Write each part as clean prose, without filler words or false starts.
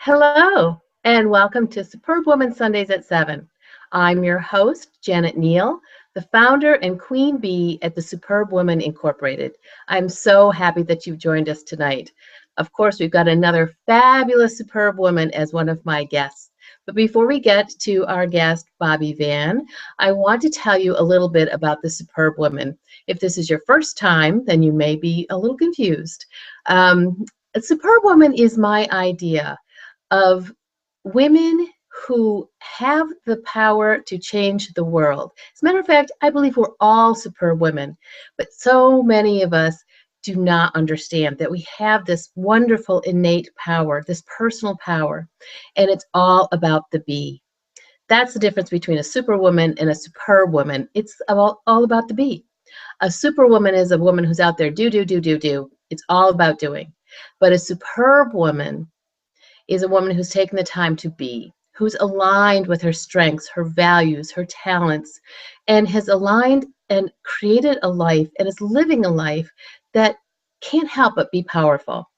Hello, and welcome to Superbwoman Sundays at 7. I'm your host, Janet Neal, the founder and queen bee at the Superbwoman Incorporated. I'm so happy that you've joined us tonight. Of course, we've got another fabulous superb woman as one of my guests. But before we get to our guest, Bobbi Van, I want to tell you a little bit about the Superbwoman. If this is your first time, then you may be a little confused. A Superbwoman is my idea of women who have the power to change the world. As a matter of fact, I believe we're all superb women, but so many of us do not understand that we have this wonderful innate power, this personal power, and it's all about the bee. That's the difference between a superwoman and a superb woman. It's all about the bee. A superwoman is a woman who's out there do. It's all about doing. But a superb woman is a woman who's taken the time to be, who's aligned with her strengths, her values, her talents, and has aligned and created a life and is living a life that can't help but be powerful.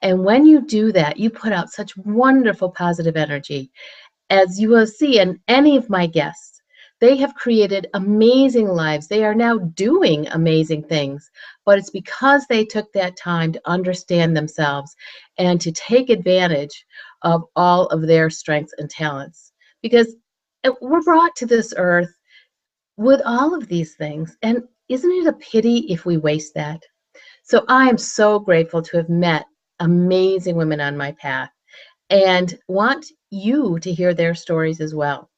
And when you do that, you put out such wonderful positive energy. As you will see in any of my guests, they have created amazing lives. They are now doing amazing things, but it's because they took that time to understand themselves and to take advantage of all of their strengths and talents. Because we're brought to this earth with all of these things, and isn't it a pity if we waste that? So I am so grateful to have met amazing women on my path and want you to hear their stories as well.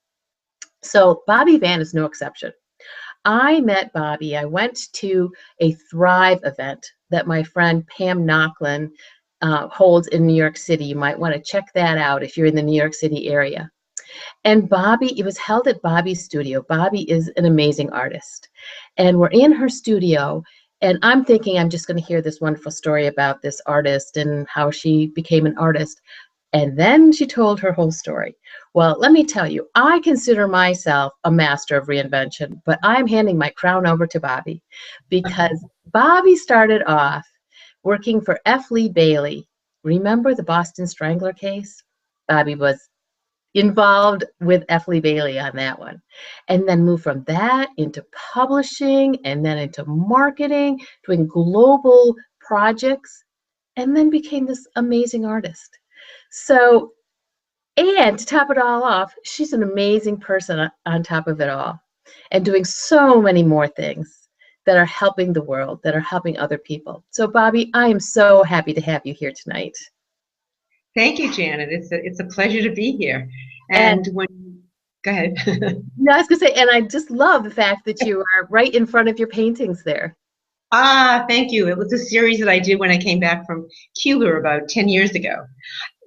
So Bobbi Van is no exception. I met Bobbi. I went to a Thrive event that my friend Pam Knocklin holds in New York City. You might want to check that out if you're in the New York City area. And Bobbi, it was held at Bobbi's studio. Bobbi is an amazing artist. And we're in her studio, and I'm thinking I'm just going to hear this wonderful story about this artist and how she became an artist. And then she told her whole story. Well, let me tell you, I consider myself a master of reinvention, but I'm handing my crown over to Bobbi because Bobbi started off working for F. Lee Bailey. Remember the Boston Strangler case? Bobbi was involved with F. Lee Bailey on that one, and then moved from that into publishing and then into marketing, doing global projects, and then became this amazing artist. So, and to top it all off, she's an amazing person on top of it all and doing so many more things that are helping the world, that are helping other people. So, Bobbi, I am so happy to have you here tonight. Thank you, Janet. It's a pleasure to be here. And go ahead. No, I was going to say, and I just love the fact that you are right in front of your paintings there. Thank you. It was a series that I did when I came back from Cuba about 10 years ago.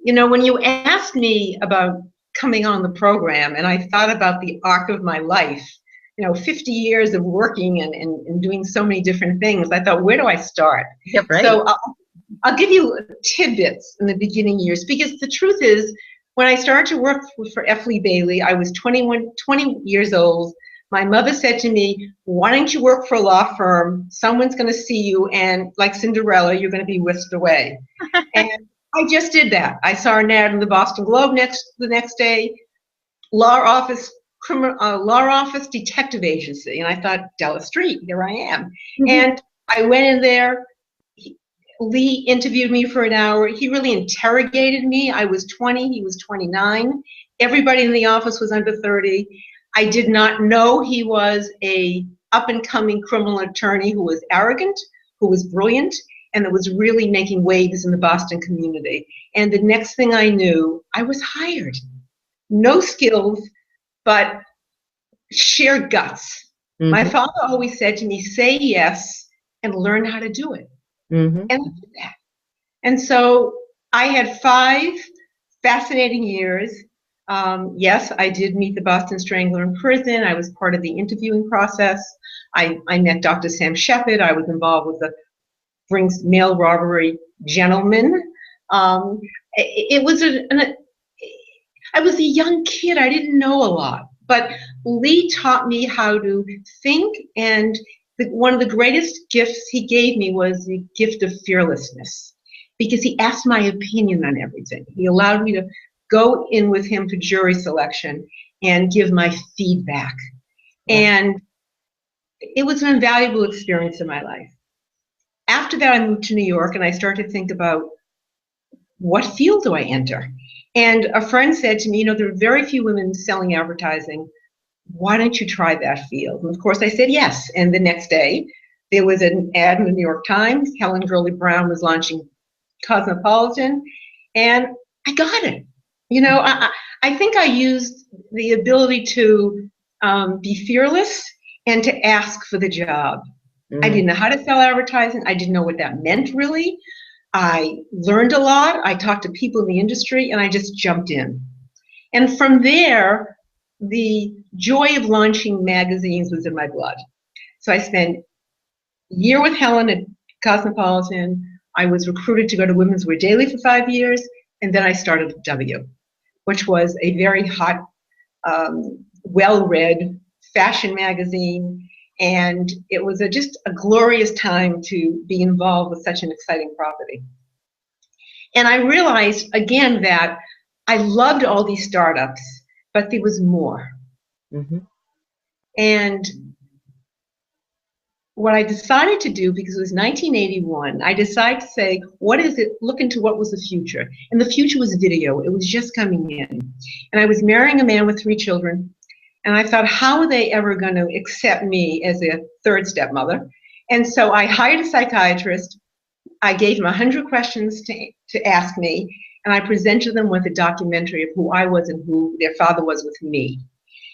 You know, when you asked me about coming on the program, and I thought about the arc of my life, 50 years of working and doing so many different things, I thought, where do I start? Yep, right. So I'll give you tidbits in the beginning years, because the truth is, when I started to work for F. Lee Bailey, I was 20 years old. My mother said to me, why don't you work for a law firm? Someone's going to see you, and like Cinderella, you're going to be whisked away. And I just did that. I saw an ad in the Boston Globe the next day, law office detective agency, and I thought, Della Street, here I am. Mm-hmm. And I went in there. Lee interviewed me for an hour. He really interrogated me. I was 20, he was 29. Everybody in the office was under 30. I did not know he was a up-and-coming criminal attorney who was arrogant, who was brilliant, and that was really making waves in the Boston community. And the next thing I knew, I was hired. No skills, but sheer guts. Mm-hmm. My father always said to me, say yes and learn how to do it. Mm-hmm. And I did that. And so I had 5 fascinating years. Yes, I did meet the Boston Strangler in prison. I was part of the interviewing process. I met Dr. Sam Shepard. I was involved with the Brinks mail robbery gentleman. I was a young kid. I didn't know a lot. But Lee taught me how to think, and one of the greatest gifts he gave me was the gift of fearlessness. because he asked my opinion on everything. He allowed me to go in with him for jury selection and give my feedback. And it was an invaluable experience in my life. After that, I moved to New York and I started to think about, what field do I enter? And a friend said to me, there are very few women selling advertising. Why don't you try that field? And of course I said yes. And the next day there was an ad in the New York Times. Helen Gurley Brown was launching Cosmopolitan, and I got it. I think I used the ability to be fearless and to ask for the job. I didn't know how to sell advertising. I didn't know what that meant, really. I learned a lot. I talked to people in the industry, and I just jumped in. And from there, the joy of launching magazines was in my blood. So I spent a year with Helen at Cosmopolitan. I was recruited to go to Women's Wear Daily for 5 years, and then I started W, which was a very hot, well-read fashion magazine. And it was just a glorious time to be involved with such an exciting property. And I realized, again, that I loved all these startups, but there was more. And what I decided to do, because it was 1981, I decided to say, what is it? Look into what was the future. And the future was video. It was just coming in. And I was marrying a man with 3 children. And I thought, how are they ever going to accept me as a third stepmother? And so I hired a psychiatrist. I gave him 100 questions to ask me. And I presented them with a documentary of who I was and who their father was with me.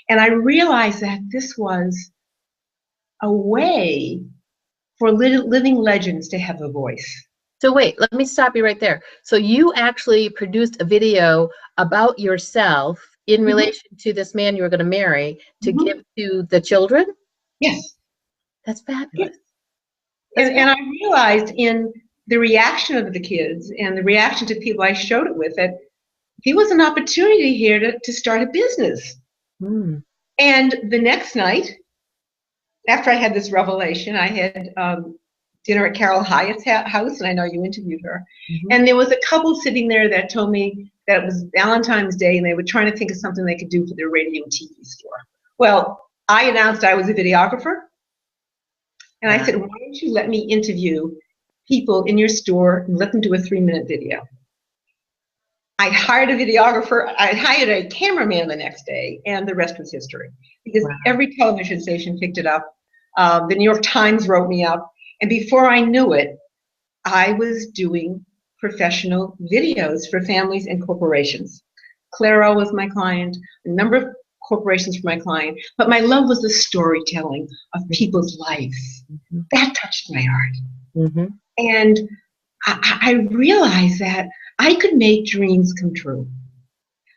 And I realized that this was a way for living legends to have a voice. So wait, let me stop you right there. So you actually produced a video about yourself in relation to this man you were going to marry to give to the children? Yes. That's fabulous. Yes. And I realized in the reaction of the kids and the reaction to people I showed it with that there was an opportunity here to start a business. And the next night, after I had this revelation, I had dinner at Carol Hyatt's house, and I know you interviewed her. And there was a couple sitting there that told me that it was Valentine's Day, and they were trying to think of something they could do for their radio and TV store. Well, I announced I was a videographer, and I said, why don't you let me interview people in your store and let them do a 3-minute video? I hired a videographer. I hired a cameraman the next day, and the rest was history. Because every television station picked it up. The New York Times wrote me up. And before I knew it, I was doing professional videos for families and corporations. Claro was my client, a number of corporations were my client, but my love was the storytelling of people's lives. That touched my heart. And I realized that I could make dreams come true.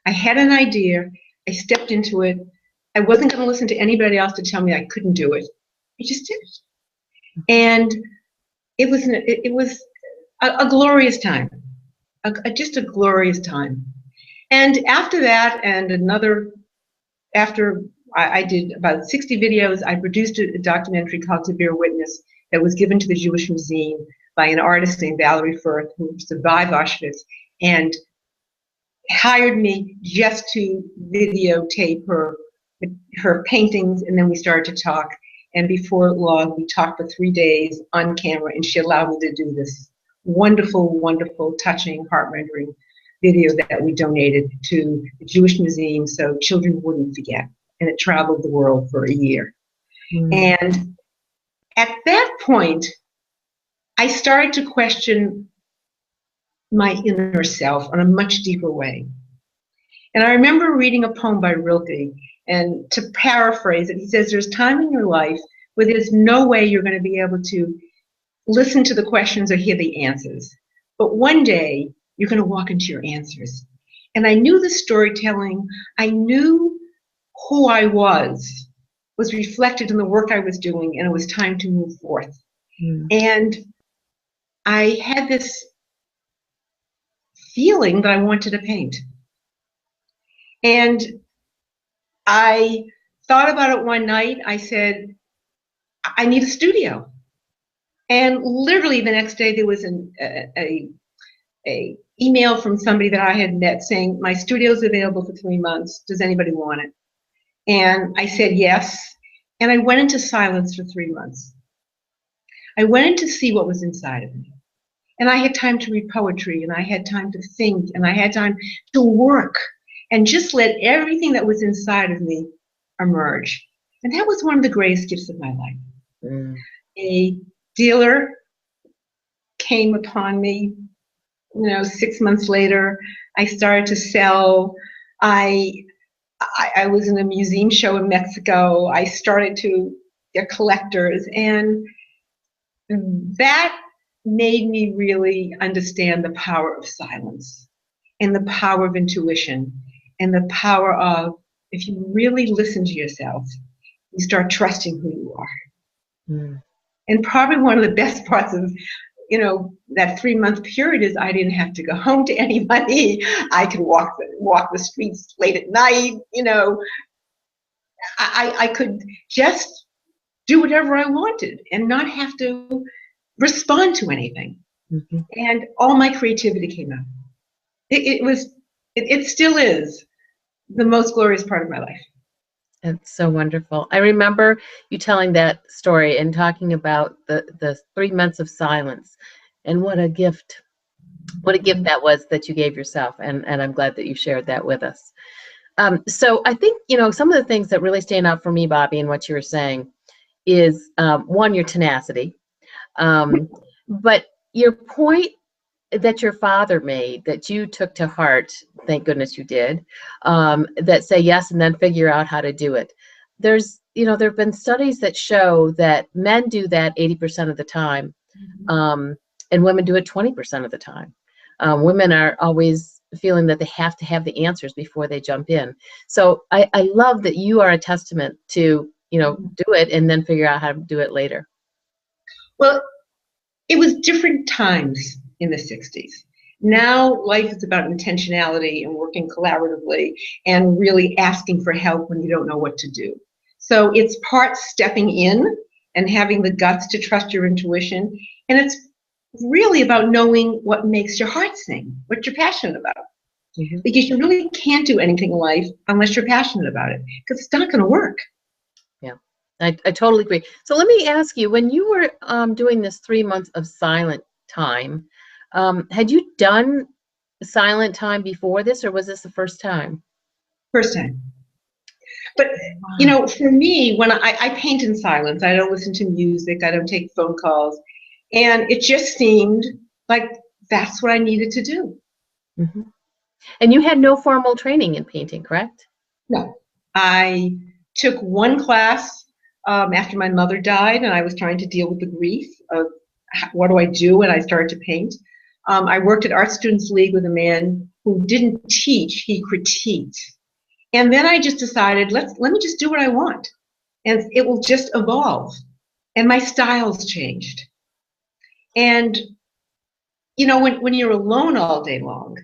I had an idea. I stepped into it. I wasn't going to listen to anybody else to tell me I couldn't do it. I just did it. And it was a glorious time, just a glorious time. And after that, and after I did about 60 videos, I produced a documentary called To Bear Witness that was given to the Jewish Museum by an artist named Valerie Firth, who survived Auschwitz, and hired me just to videotape her paintings, and then we started to talk. And before long, we talked for 3 days on camera, and she allowed me to do this wonderful, wonderful, touching, heart-rendering video that we donated to the Jewish Museum so children wouldn't forget. And it traveled the world for a year. And at that point, I started to question my inner self in a much deeper way. And I remember reading a poem by Rilke, and to paraphrase it, he says, there's time in your life where there's no way you're going to be able to listen to the questions or hear the answers. But one day, you're going to walk into your answers. And I knew the storytelling, I knew who I was reflected in the work I was doing, and it was time to move forth. And I had this feeling that I wanted to paint. And I thought about it one night. I said, I need a studio. And literally the next day there was a a email from somebody that I had met saying, my studio's available for 3 months. Does anybody want it? And I said yes. And I went into silence for 3 months. I went in to see what was inside of me. And I had time to read poetry, and I had time to think, and I had time to work, and just let everything that was inside of me emerge. And that was one of the greatest gifts of my life. Mm. A dealer came upon me, 6 months later. I started to sell. I was in a museum show in Mexico. I started to get collectors, and that made me really understand the power of silence and the power of intuition and the power of, if you really listen to yourself, you start trusting who you are. Mm. And probably one of the best parts of that 3-month period is I didn't have to go home to anybody. I could walk the streets late at night. I could just do whatever I wanted and not have to respond to anything. Mm-hmm. And all my creativity came out. It still is the most glorious part of my life. It's so wonderful. I remember you telling that story and talking about the 3 months of silence, and what a gift that was that you gave yourself. And I'm glad that you shared that with us. So I think, some of the things that really stand out for me, Bobbi, and what you were saying is, one, your tenacity. But your point that your father made, that you took to heart, thank goodness you did, that say yes and then figure out how to do it. There have been studies that show that men do that 80% of the time, and women do it 20% of the time. Women are always feeling that they have to have the answers before they jump in. So I love that you are a testament to, do it and then figure out how to do it later. Well, it was different times in the 60s. Now life is about intentionality and working collaboratively and really asking for help when you don't know what to do. So it's part stepping in and having the guts to trust your intuition. And it's really about knowing what makes your heart sing, what you're passionate about. Mm-hmm. Because you really can't do anything in life unless you're passionate about it, because it's not going to work. Yeah, I totally agree. So let me ask you, when you were doing this 3 months of silent time, had you done silent time before this, or was this the first time? First time. But, for me, when I paint in silence, I don't listen to music, I don't take phone calls, and it just seemed like that's what I needed to do. Mm-hmm. And you had no formal training in painting, correct? No. I took one class after my mother died, and I was trying to deal with the grief of what do I do, and I started to paint. I worked at Art Students League with a man who didn't teach, he critiqued. And then I just decided, let me just do what I want, and it will just evolve. And my styles changed. And, when you're alone all day long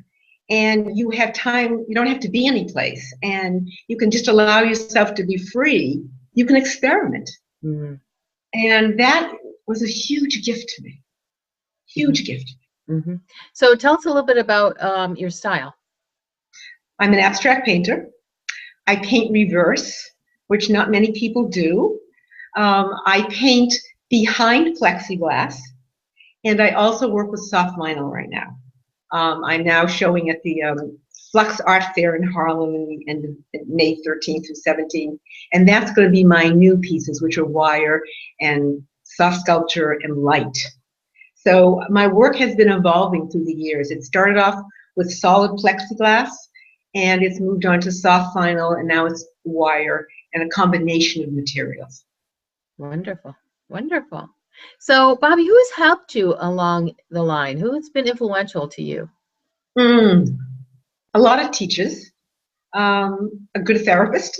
and you have time, you don't have to be any place, and you can just allow yourself to be free, you can experiment. Mm-hmm. And that was a huge gift to me. Huge gift. Mm-hmm. So tell us a little bit about your style. I'm an abstract painter. I paint reverse, which not many people do. I paint behind plexiglass, and I also work with soft vinyl right now. I'm now showing at the Flux Art Fair in Harlem in the end of May 13th through 17th, and that's going to be my new pieces, which are wire and soft sculpture and light. So my work has been evolving through the years. It started off with solid plexiglass, and it's moved on to soft vinyl, and now it's wire and a combination of materials. Wonderful, wonderful. So, Bobbi, who has helped you along the line? Who has been influential to you? A lot of teachers, a good therapist,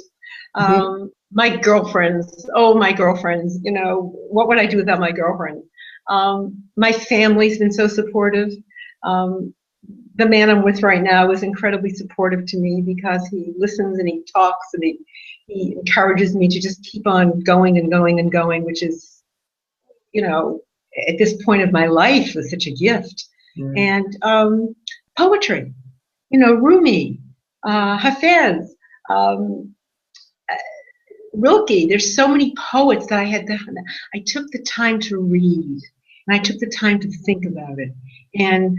my girlfriends. Oh, my girlfriends! What would I do without my girlfriend? My family's been so supportive. The man I'm with right now is incredibly supportive to me because he listens and he talks and he encourages me to just keep on going and going and going, which is, at this point of my life, is such a gift. Mm. and poetry. Rumi, Hafez, um, Rilke. There's so many poets that I took the time to read, and I took the time to think about it, and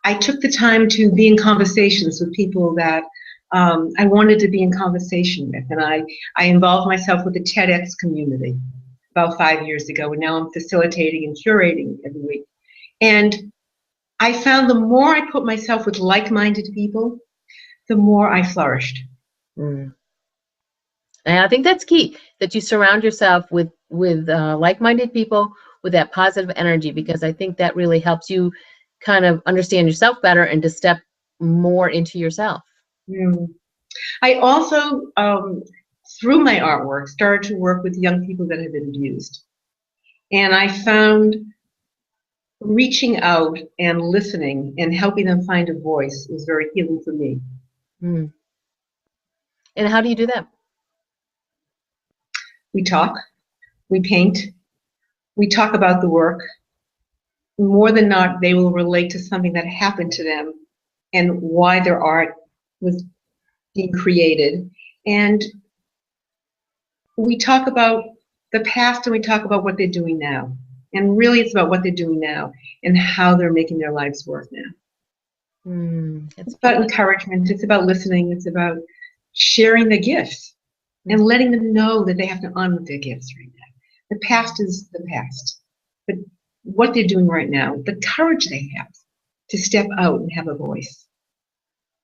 I took the time to be in conversations with people that I wanted to be in conversation with, and I involved myself with the TEDx community about 5 years ago, and now I'm facilitating and curating every week. And I found the more I put myself with like-minded people, the more I flourished. Mm. And I think that's key, that you surround yourself with like-minded people with that positive energy, because I think that really helps you kind of understand yourself better and to step more into yourself. Mm. I also, through my artwork, started to work with young people that have been abused. And I found reaching out and listening and helping them find a voice is very healing for me. Mm. And how do you do that? We talk, we paint, we talk about the work. More than not, they will relate to something that happened to them and why their art was being created. And we talk about the past and we talk about what they're doing now. And really, it's about what they're doing now and how they're making their lives work now. It's about encouragement. It's about listening. It's about sharing the gifts and letting them know that they have to honor their gifts right now. The past is the past. But what they're doing right now, the courage they have to step out and have a voice.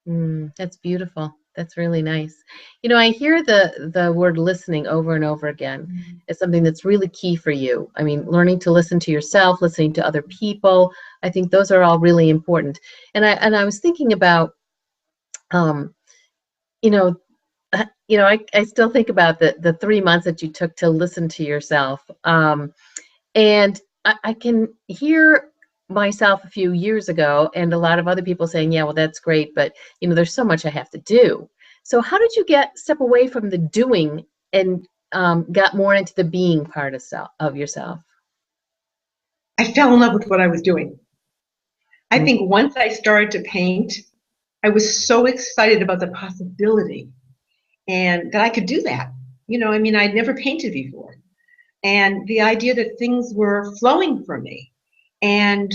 That's beautiful. That's really nice. I hear the word listening over and over again as something that's really key for you. I mean, learning to listen to yourself, listening to other people. I think those are all really important. And I was thinking about, um, you know, I still think about the 3 months that you took to listen to yourself. And I can hear myself a few years ago and a lot of other people saying, yeah, well, that's great, but there's so much I have to do. So how did you step away from the doing and got more into the being part of yourself? I fell in love with what I was doing. I think once I started to paint, I was so excited about the possibility and that I could do that. I'd never painted before. And the idea that things were flowing for me. And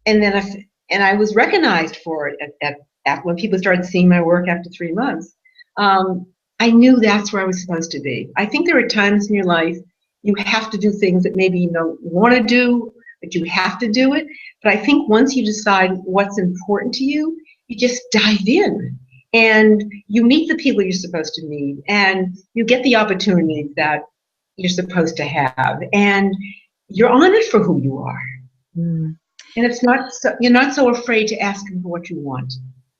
I was recognized for it at when people started seeing my work after 3 months. I knew that's where I was supposed to be. I think there are times in your life you have to do things that maybe you don't want to do, but you have to do it. But I think once you decide what's important to you, you just dive in and you meet the people you're supposed to meet and you get the opportunities that you're supposed to have and you're honored for who you are. And it's not you're not so afraid to ask them for what you want.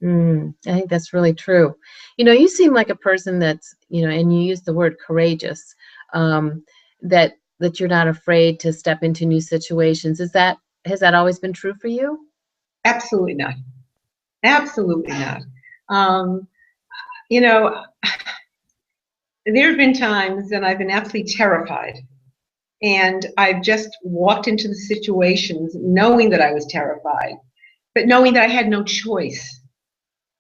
I think that's really true. You seem like a person that's, and you use the word courageous, that you're not afraid to step into new situations. Has that always been true for you? Absolutely not. Absolutely not. You know, there have been times that I've been absolutely terrified. And I've just walked into the situations knowing that I was terrified, but knowing that I had no choice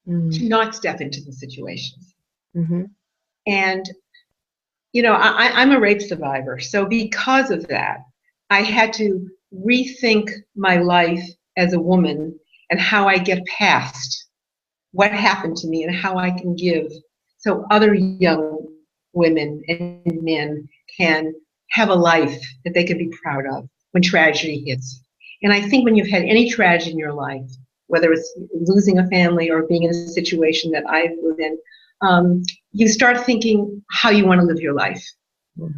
to not step into the situations. And, I'm a rape survivor. So because of that, I had to rethink my life as a woman and how I get past what happened to me and how I can give so other young women and men can have a life that they can be proud of when tragedy hits. And I think when you've had any tragedy in your life, whether it's losing a family or being in a situation that I was in, you start thinking how you want to live your life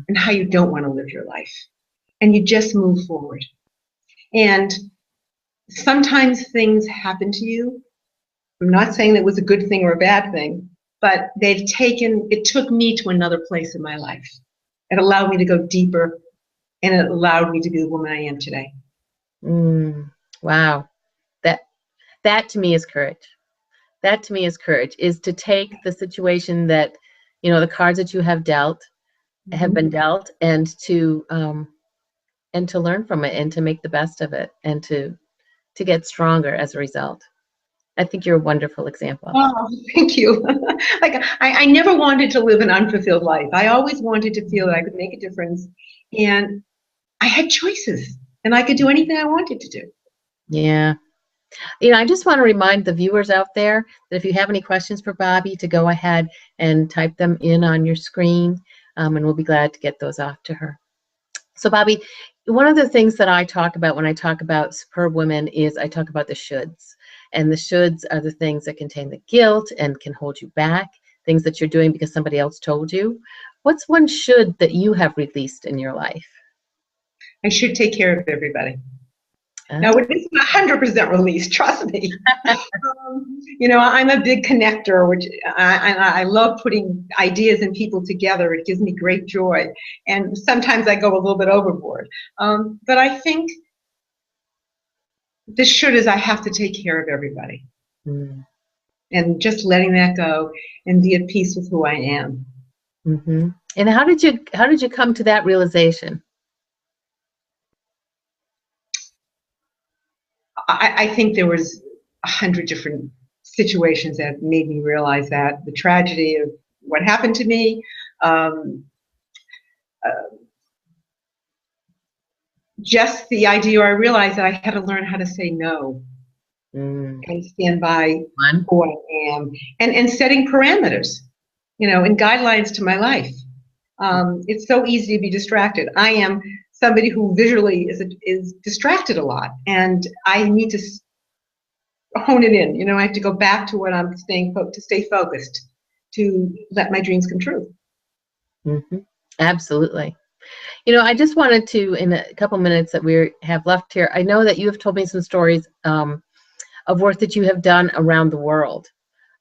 and how you don't want to live your life. And you just move forward. And sometimes things happen to you. I'm not saying that it was a good thing or a bad thing, but it took me to another place in my life. It allowed me to go deeper, and it allowed me to be the woman I am today. Wow. That to me is courage. That to me is courage, is to take the situation that, the cards that you have been dealt, and to and to learn from it and to make the best of it and to get stronger as a result. I think you're a wonderful example. Oh, thank you. Like I never wanted to live an unfulfilled life. I always wanted to feel that I could make a difference, and I had choices, and I could do anything I wanted to do. Yeah. I just want to remind the viewers out there that if you have any questions for Bobbi, to go ahead and type them in on your screen, and we'll be glad to get those off to her. So Bobbi, one of the things that I talk about when I talk about superb women is I talk about the shoulds. And the shoulds are the things that contain the guilt and can hold you back, things that you're doing because somebody else told you. What's one should that you have released in your life? I should take care of everybody. Oh. Now, it isn't 100% released, trust me. I'm a big connector, which I love putting ideas and people together. It gives me great joy. And sometimes I go a little bit overboard. But I think the should is I have to take care of everybody. Mm. And just letting that go and be at peace with who I am. Mm-hmm. And how did you come to that realization? I think there was 100 different situations that made me realize that. The tragedy of what happened to me, just the idea I realized that I had to learn how to say no and stand by who I am, and setting parameters, and guidelines to my life. It's so easy to be distracted. I am somebody who visually is distracted a lot, and I need to hone it in. I have to go back to what I'm to stay focused, to let my dreams come true. Mm-hmm. Absolutely. I just wanted to, in a couple minutes that we have left here, I know that you have told me some stories of work that you have done around the world.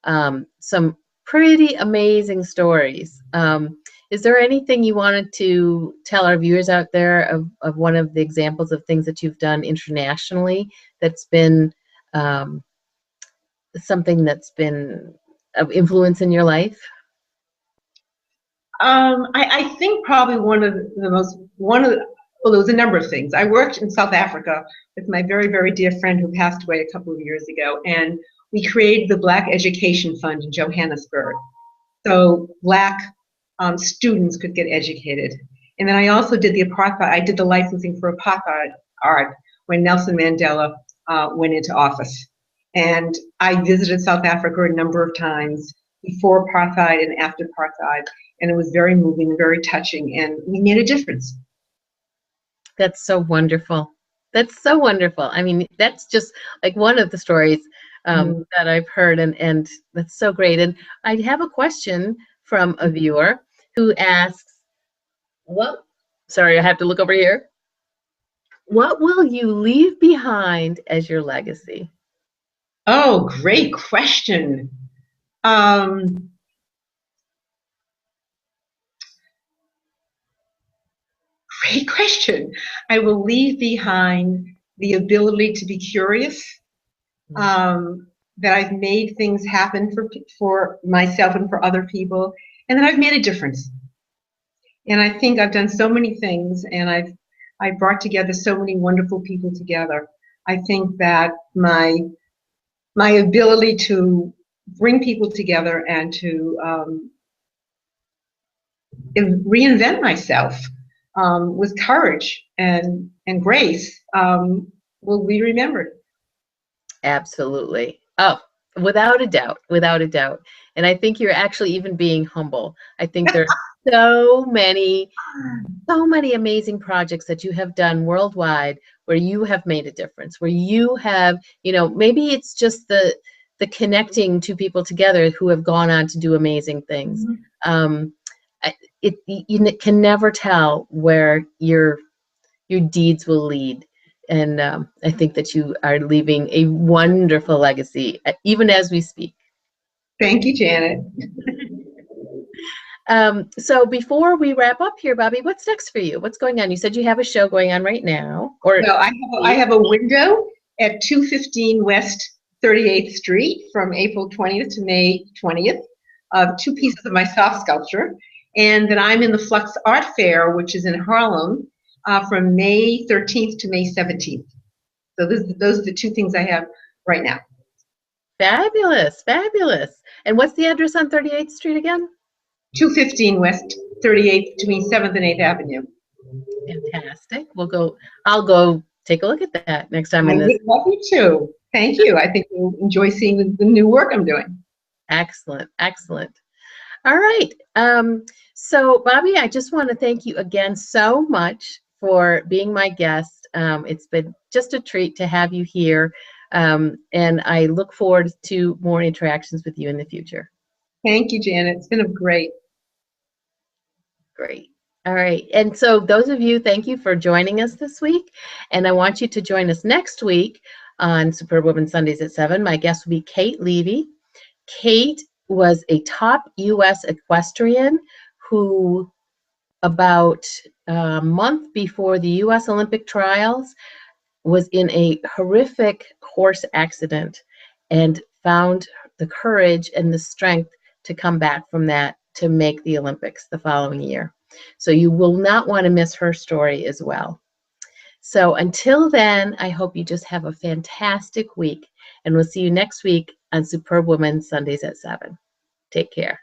Some pretty amazing stories. Is there anything you wanted to tell our viewers out there of one of the examples of things that you've done internationally that's been something that's been of influence in your life? I think probably well, there was a number of things. I worked in South Africa with my very, very dear friend who passed away a couple of years ago, and we created the Black Education Fund in Johannesburg, so Black students could get educated. And then I also did I did the licensing for apartheid art when Nelson Mandela went into office. And I visited South Africa a number of times before apartheid and after apartheid, and it was very moving and very touching, and we made a difference. That's so wonderful. That's so wonderful. I mean, that's just like one of the stories that I've heard, and that's so great. And I have a question from a viewer who asks, sorry, I have to look over here. What will you leave behind as your legacy? Oh, great question. Great question. I will leave behind the ability to be curious, that I've made things happen for myself and for other people, and that I've made a difference. And I think I've done so many things, and I've brought together so many wonderful people together. I think that my ability to bring people together and to reinvent myself with courage and grace will be remembered. Absolutely. Oh, without a doubt, without a doubt. And I think you're actually even being humble. I think there's so many amazing projects that you have done worldwide where you have made a difference, where you have, maybe it's just the connecting two people together who have gone on to do amazing things. You can never tell where your deeds will lead. And I think that you are leaving a wonderful legacy, even as we speak. Thank you, Janet. So before we wrap up here, Bobbi, what's next for you? What's going on? You said you have a show going on right now. No, I have a window at 215 West 38th Street from April 20th to May 20th of 2 pieces of my soft sculpture. And then I'm in the Flux Art Fair, which is in Harlem, from May 13th to May 17th. So those are the two things I have right now. Fabulous, fabulous. And what's the address on 38th Street again? 215 West 38th between 7th and 8th Avenue. Fantastic. I'll go take a look at that next time I in this. would love you to. Thank you. I think you'll enjoy seeing the new work I'm doing. Excellent, excellent. All right. So Bobbi, I just want to thank you again so much for being my guest. It's been just a treat to have you here. And I look forward to more interactions with you in the future. Thank you, Janet. It's been great. Great. All right. And so those of you, thank you for joining us this week. And I want you to join us next week on Superbwoman Sundays at 7. My guest will be Kate Levy. Kate was a top U.S. equestrian who, about a month before the U.S. Olympic trials, was in a horrific horse accident and found the courage and the strength to come back from that to make the Olympics the following year. So you will not want to miss her story as well. So until then, I hope you just have a fantastic week, and we'll see you next week on Superbwoman Sundays at 7. Take care.